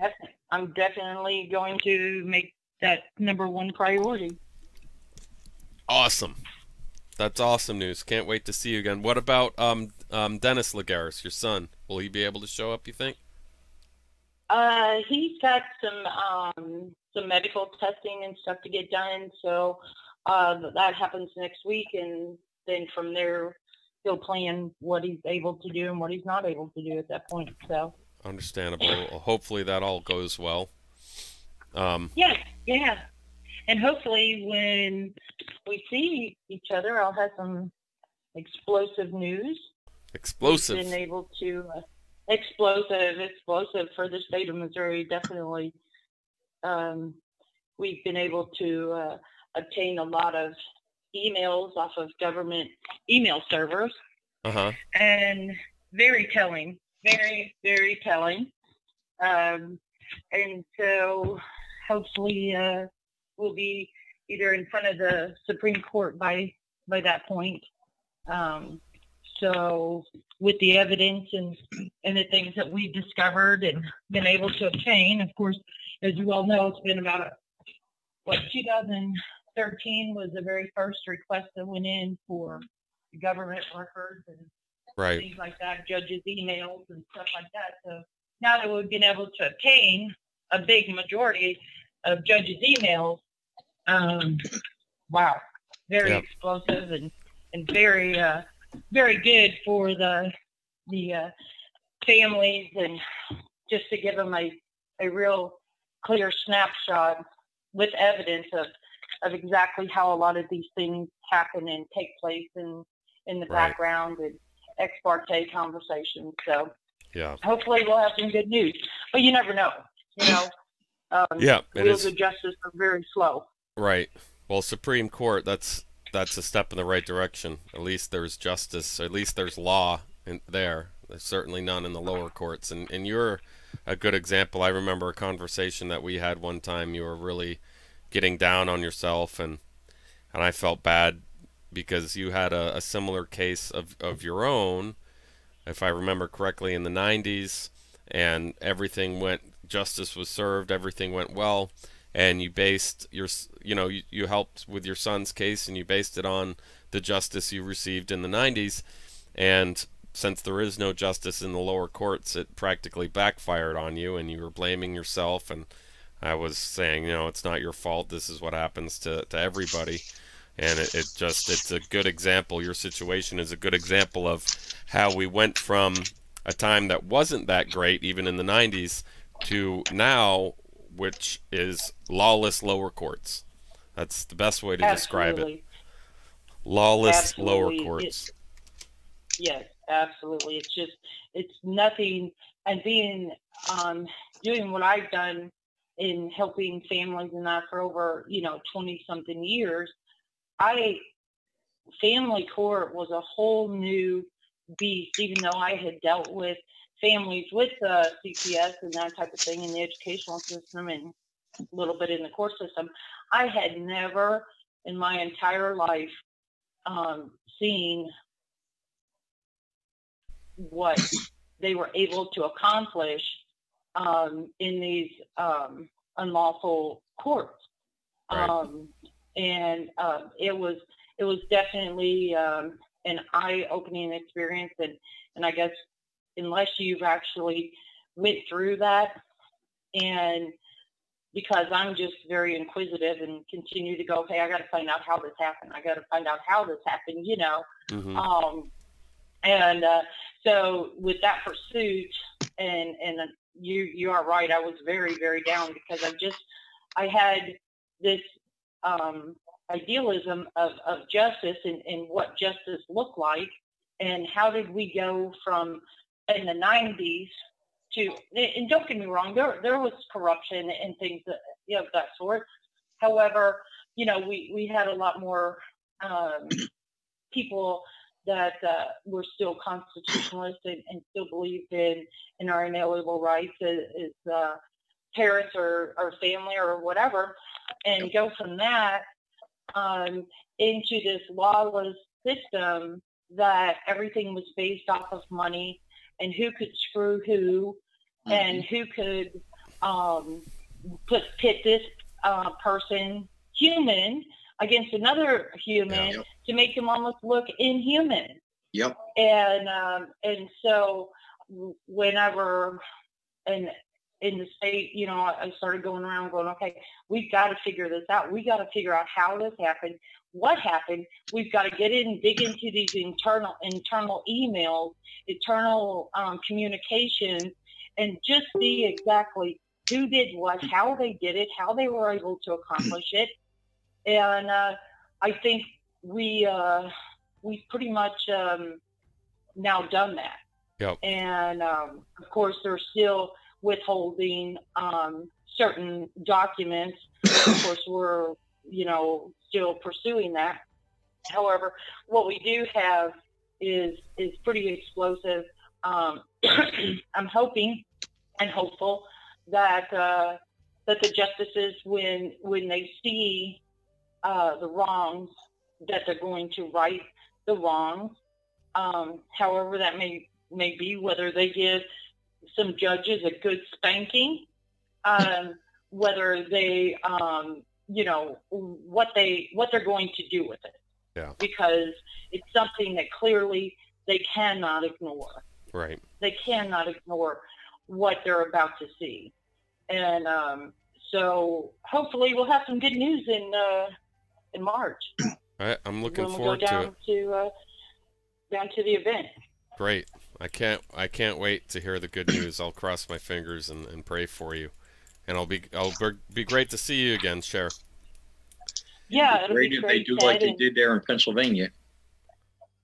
S14: definitely going to make that #1 priority.
S10: Awesome. That's awesome news. Can't wait to see you again. What about Dennis Lagares, your son? Will he be able to show up, you think?
S14: He's got some medical testing and stuff to get done, so that happens next week, and then from there he'll plan what he's able to do and what he's not able to do at that point. So
S10: understandable. Hopefully that all goes well.
S14: Yeah. And hopefully when we see each other, I'll have some explosive news.
S10: Explosive.
S14: We've been able to explosive for the state of Missouri, definitely. We've been able to obtain a lot of emails off of government email servers. And very telling, very, very telling. And so hopefully we'll be either in front of the Supreme Court by that point. So with the evidence and the things that we've discovered and been able to obtain, of course, as you all know, it's been about 2013 was the very first request that went in for government records and things like that, judges' emails and stuff like that. So now that we've been able to obtain a big majority of judges' emails, wow, very explosive and very very good for the families, and just to give them a real clear snapshot with evidence of exactly how a lot of these things happen and take place in the background and ex parte conversations. So hopefully we'll have some good news, but you never know, wheels of justice are very slow.
S10: Right. Well, Supreme Court, that's a step in the right direction. At least there's justice, or at least there's law there. There's certainly none in the lower courts. And you're a good example. I remember a conversation that we had one time. You were really getting down on yourself, and I felt bad because you had a similar case of your own, if I remember correctly, in the 90s, and justice was served, everything went well. And you based you helped with your son's case, and you based it on the justice you received in the 90s. And since there is no justice in the lower courts, it practically backfired on you, and you were blaming yourself. And I was saying, it's not your fault. This is what happens to everybody. And it's a good example. Your situation is a good example of how we went from a time that wasn't that great, even in the 90s, to now, which is lawless lower courts. That's the best way to describe it. Lawless lower courts.
S14: Yes, absolutely. It's nothing. And being doing what I've done in helping families and that for over 20-something years, family court was a whole new beast. Even though I had dealt with families with CPS and that type of thing in the educational system and a little bit in the court system, I had never in my entire life seen what they were able to accomplish in these unlawful courts. And it was definitely an eye-opening experience, and I guess unless you've actually went through that, and because I'm just very inquisitive and continue to go, okay, I got to find out how this happened. So with that pursuit, and you are right, I was very, very down because I had this idealism of justice and what justice looked like. And how did we go from in the 90s to, and don't get me wrong, there was corruption and things that, of that sort. However, we had a lot more people that were still constitutionalists and still believed in our inalienable rights as parents or family or whatever, and go from that into this lawless system that everything was based off of money and who could screw who, and who could pit this person, human, against another human to make him almost look inhuman.
S13: Yep.
S14: And so whenever in the state, I started going around going, okay, we've got to figure this out. We got to figure out how this happened, what happened. We've got to get in, dig into these internal emails, internal communications, and just see exactly who did what, how they did it, how they were able to accomplish it. And I think we've pretty much now done that.
S10: Yep.
S14: And of course, they're still withholding certain documents. Of course, we're still pursuing that. However, what we do have is pretty explosive. I'm hoping and hopeful that the justices, when they see the wrongs, that they're going to right the wrongs. However that may be, whether they give some judges a good spanking, whether they what they're going to do with it.
S10: Yeah.
S14: Because it's something that clearly they cannot ignore.
S10: Right.
S14: They cannot ignore what they're about to see. And so hopefully we'll have some good news in March.
S10: I'm looking
S14: when
S10: forward
S14: we'll go
S10: to it.
S14: Down to the event.
S10: Great. I can't wait to hear the good news. I'll cross my fingers and pray for you. And I'll be great to see you again, Cher.
S14: Yeah, it'll
S13: great
S14: be
S13: if
S14: great.
S13: They do like they did there in Pennsylvania.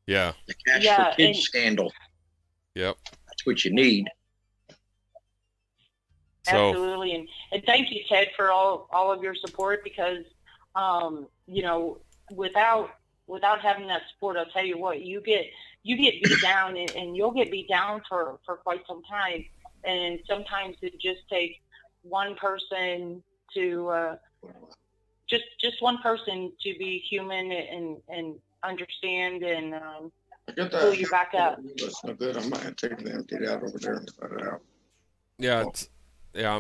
S10: Yeah.
S13: The Cash for Kids scandal.
S10: Yep.
S13: That's what you need.
S14: Absolutely, and thank you, Ted, for all of your support, because without having that support, I'll tell you what, you get beat down, and you'll get beat down for quite some time. And sometimes it just takes one person to just one person to be human and understand and pull you back up.
S12: That's no good. I might take the empty out over there and cut it out.
S10: Yeah,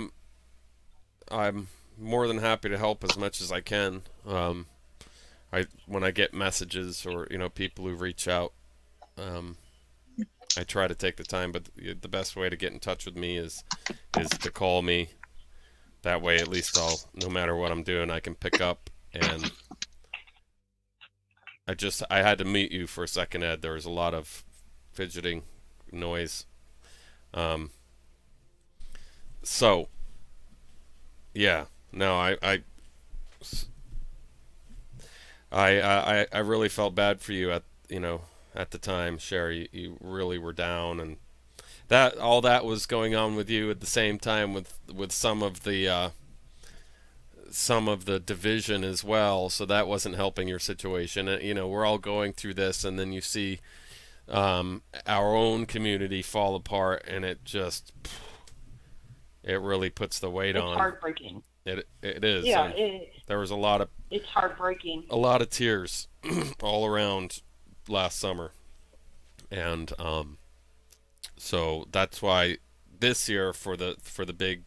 S10: I'm more than happy to help as much as I can. When I get messages or people who reach out, I try to take the time. But the best way to get in touch with me is to call me. That way, at least no matter what I'm doing, I can pick up. And I had to mute you for a second, Ed. There was a lot of fidgeting noise. So, yeah, no, I really felt bad for you at the time, Sherry. You really were down, and all that was going on with you at the same time with some of the division as well. So that wasn't helping your situation. We're all going through this, and then you see our own community fall apart, and it really puts the weight on.
S14: It's heartbreaking.
S10: It is.
S14: Yeah,
S10: there was a lot of.
S14: It's heartbreaking.
S10: A lot of tears all around last summer, and so that's why this year for the big,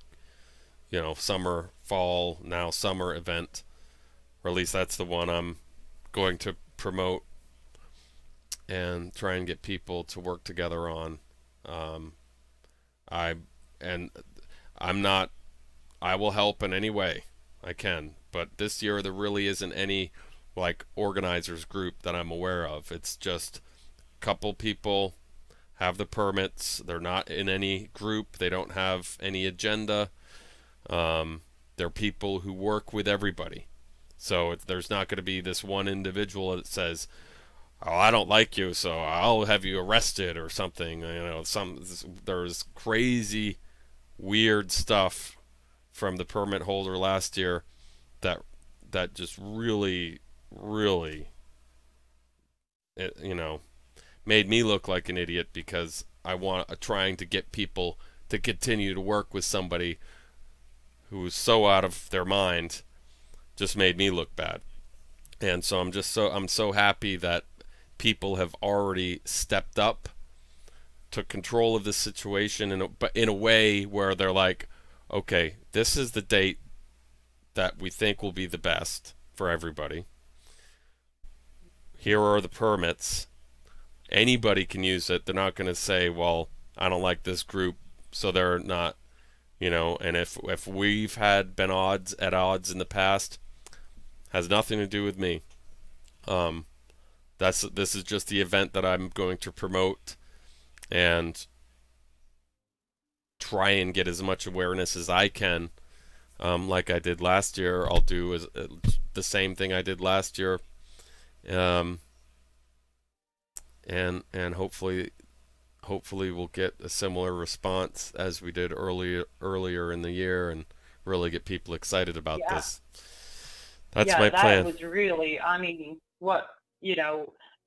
S10: summer, fall, now summer event, or at least that's the one I'm going to promote and try and get people to work together on. I will help in any way I can, but this year there really isn't any organizers group that I'm aware of. It's just a couple people have the permits. They're not in any group. They don't have any agenda. They're people who work with everybody. So there's not going to be this one individual that says, oh, I don't like you, so I'll have you arrested or something. There's crazy, weird stuff from the permit holder last year that just really, made me look like an idiot, because trying to get people to continue to work with somebody who's so out of their mind just made me look bad. And so I'm so happy that people have already stepped up, took control of this situation, but in a way where they're like, okay, this is the date that we think will be the best for everybody. Here are the permits. Anybody can use it. They're not going to say, well, I don't like this group, so they're not, and if we've been at odds in the past, has nothing to do with me. This is just the event that I'm going to promote and try and get as much awareness as I can. Like I did last year, I'll do the same thing I did last year, and hopefully we'll get a similar response as we did earlier in the year, and really get people excited about this. That's my plan.
S14: That was really,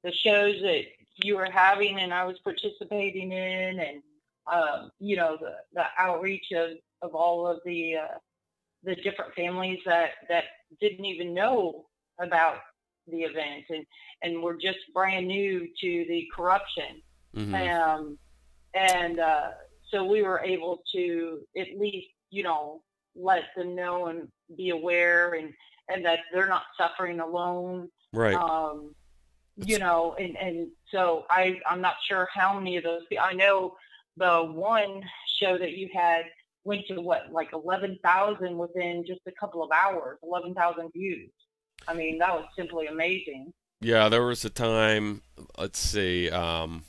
S14: the shows that you were having and I was participating in, and the outreach of all of the different families that didn't even know about the event and were just brand new to the corruption. Mm-hmm. So we were able to at least, let them know and be aware and that they're not suffering alone.
S10: Right.
S14: And so I'm not sure how many of those people. I know the one show that you had went to like 11,000 within just a couple of hours, 11,000 views. I mean, that was simply amazing.
S10: Yeah, there was a time, let's see, right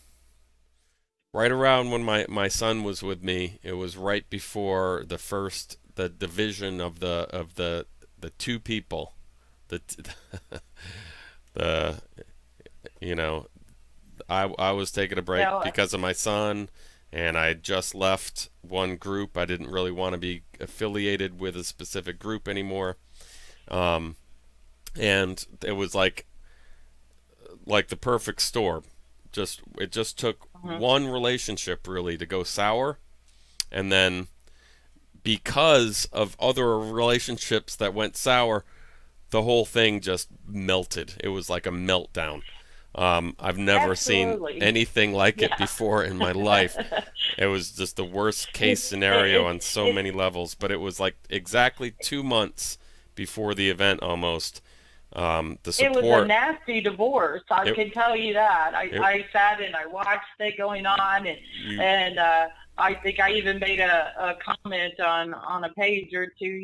S10: around when my son was with me. It was right before the division of the two people, I was taking a break because of my son, and I just left one group. I didn't really want to be affiliated with a specific group anymore, and it was like the perfect storm. It just took one relationship really to go sour, and then because of other relationships that went sour, the whole thing just melted. It was like a meltdown. I've never seen anything like it before in my life. It was just the worst case scenario on so many levels. But it was like exactly 2 months before the event almost. The support.
S14: It was a nasty divorce. I can tell you that. I sat and I watched it going on, and I think I even made a comment on a page or two.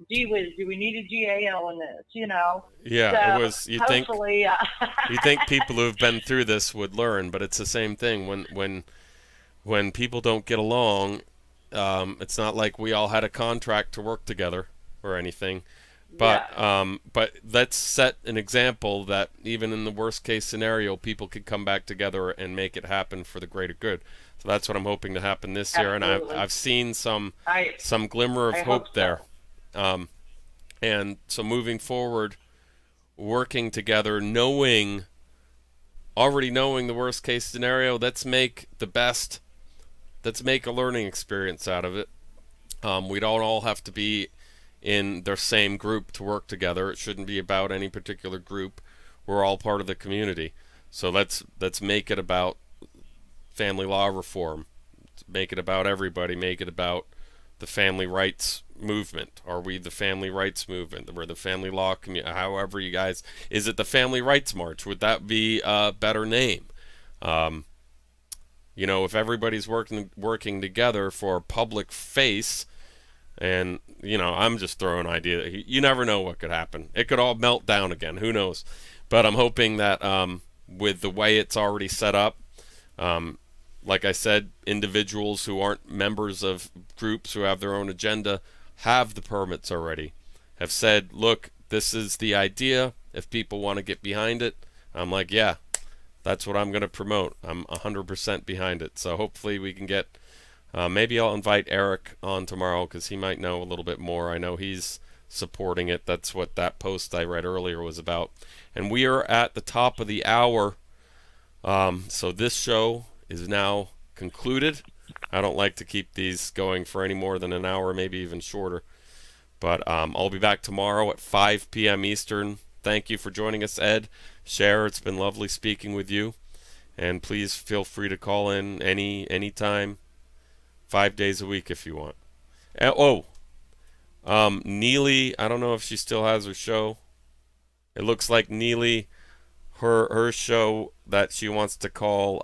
S14: Gee whiz, do we need a GAL in this?
S10: Yeah,
S14: so
S10: it was. You think people who have been through this would learn, but it's the same thing. When people don't get along, it's not like we all had a contract to work together or anything. But let's set an example that even in the worst case scenario, people could come back together and make it happen for the greater good. So that's what I'm hoping to happen this year, and I've seen some glimmer of hope there. And so moving forward, working together, already knowing the worst case scenario, let's make a learning experience out of it. We don't all have to be in their same group to work together. It shouldn't be about any particular group. We're all part of the community. So let's make it about family law reform. Make it about everybody. Make it about the family rights movement. Are we the family rights movement? We're the family law community. However you guys, is it the family rights march? Would that be a better name? If everybody's working together for a public face. And, I'm just throwing an idea. You never know what could happen. It could all melt down again. Who knows? But I'm hoping that with the way it's already set up, like I said, individuals who aren't members of groups who have their own agenda have the permits already, have said, look, this is the idea. If people want to get behind it, I'm like, yeah, that's what I'm going to promote. I'm 100% behind it. So hopefully we can get, maybe I'll invite Eric on tomorrow because he might know a little bit more. I know he's supporting it. That's what that post I read earlier was about. And we are at the top of the hour. So this show is now concluded. I don't like to keep these going for any more than an hour, maybe even shorter. But I'll be back tomorrow at 5 p.m. Eastern. Thank you for joining us, Ed. Cher, it's been lovely speaking with you. And please feel free to call in anytime, 5 days a week if you want. Neely, I don't know if she still has her show. It looks like Neely, her show that she wants to call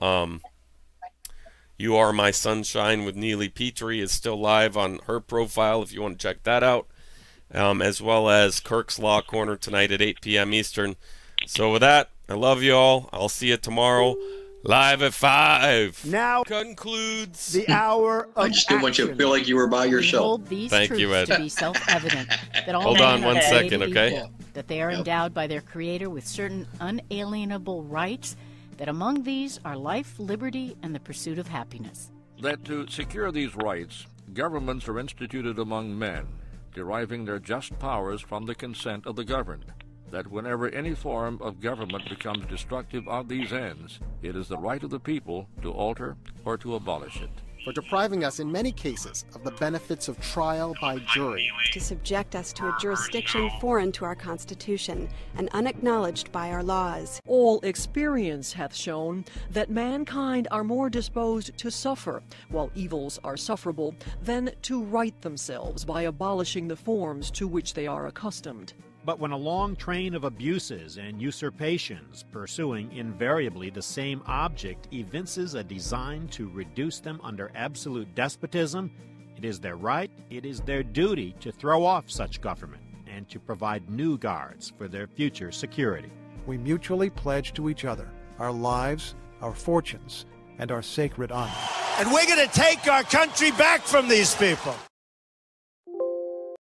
S10: You Are My Sunshine with Neely Petrie is still live on her profile if you want to check that out. As well as Kirk's Law Corner tonight at 8 p.m. Eastern. So with that, I love you all. I'll see you tomorrow live at 5.
S1: Now
S10: concludes
S1: the hour of
S13: I just didn't want you to feel like you were by yourself.
S2: Hold these
S10: Thank
S2: truths
S10: you, Ed.
S2: to be self-evident that all
S10: Hold
S2: men
S10: on one
S2: are
S10: second,
S2: created
S10: okay?
S2: equal, that they are endowed by their Creator with certain unalienable rights, that among these are life, liberty, and the pursuit of happiness.
S3: That to secure these rights, governments are instituted among men, deriving their just powers from the consent of the governed. That whenever any form of government becomes destructive of these ends, it is the right of the people to alter or to abolish it.
S4: For depriving us in many cases of the benefits of trial by jury.
S5: To subject us to a jurisdiction foreign to our Constitution and unacknowledged by our laws.
S6: All experience hath shown that mankind are more disposed to suffer, while evils are sufferable, than to right themselves by abolishing the forms to which they are accustomed.
S7: But when a long train of abuses and usurpations, pursuing invariably the same object, evinces a design to reduce them under absolute despotism, it is their right, it is their duty to throw off such government and to provide new guards for their future security.
S8: We mutually pledge to each other our lives, our fortunes, and our sacred honor.
S1: And we're going to take our country back from these people.